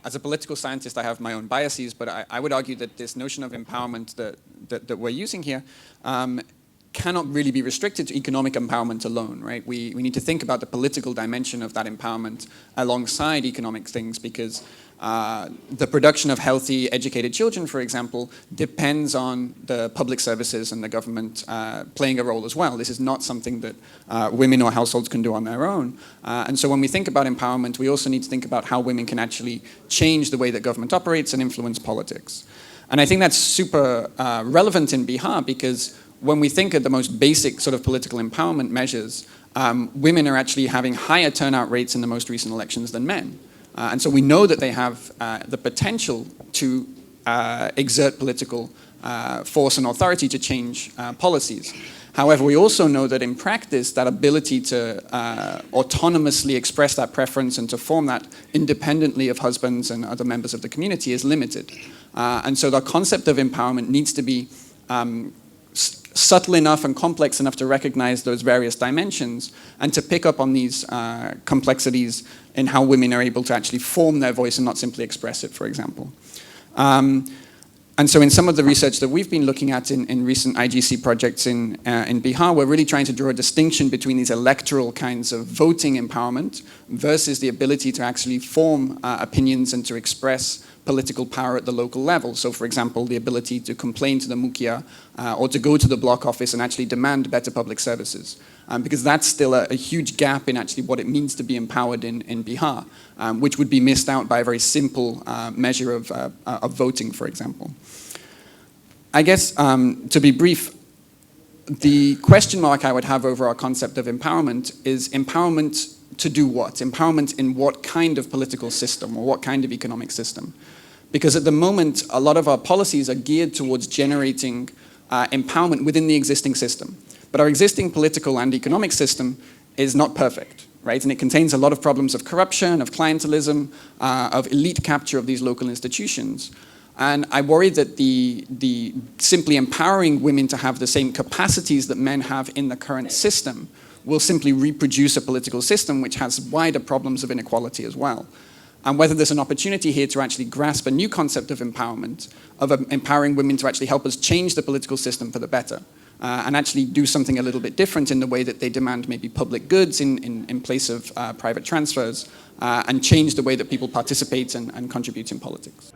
as a political scientist, I have my own biases, but I would argue that this notion of empowerment that we're using here cannot really be restricted to economic empowerment alone, right? We need to think about the political dimension of that empowerment alongside economic things, because the production of healthy, educated children, for example, depends on the public services and the government playing a role as well. This is not something that women or households can do on their own. And so when we think about empowerment, we also need to think about how women can actually change the way that government operates and influence politics. And I think that's super relevant in Bihar, because when we think of the most basic sort of political empowerment measures, women are actually having higher turnout rates in the most recent elections than men. And so we know that they have the potential to exert political force and authority to change policies. However, we also know that in practice, that ability to autonomously express that preference and to form that independently of husbands and other members of the community is limited. And so the concept of empowerment needs to be subtle enough and complex enough to recognize those various dimensions and to pick up on these complexities in how women are able to actually form their voice and not simply express it, for example. And so in some of the research that we've been looking at in recent IGC projects in Bihar, we're really trying to draw a distinction between these electoral kinds of voting empowerment versus the ability to actually form opinions and to express political power at the local level. So for example, the ability to complain to the mukhia or to go to the block office and actually demand better public services. Because that's still a huge gap in actually what it means to be empowered in Bihar, which would be missed out by a very simple measure of voting, for example. I guess, to be brief, the question mark I would have over our concept of empowerment is empowerment to do what? Empowerment in what kind of political system or what kind of economic system? Because at the moment, a lot of our policies are geared towards generating empowerment within the existing system. But our existing political and economic system is not perfect, right? And it contains a lot of problems of corruption, of clientelism, of elite capture of these local institutions. And I worry that the simply empowering women to have the same capacities that men have in the current system will simply reproduce a political system which has wider problems of inequality as well. And whether there's an opportunity here to actually grasp a new concept of empowerment, of empowering women to actually help us change the political system for the better, and actually do something a little bit different in the way that they demand maybe public goods in place of private transfers, and change the way that people participate and contribute in politics.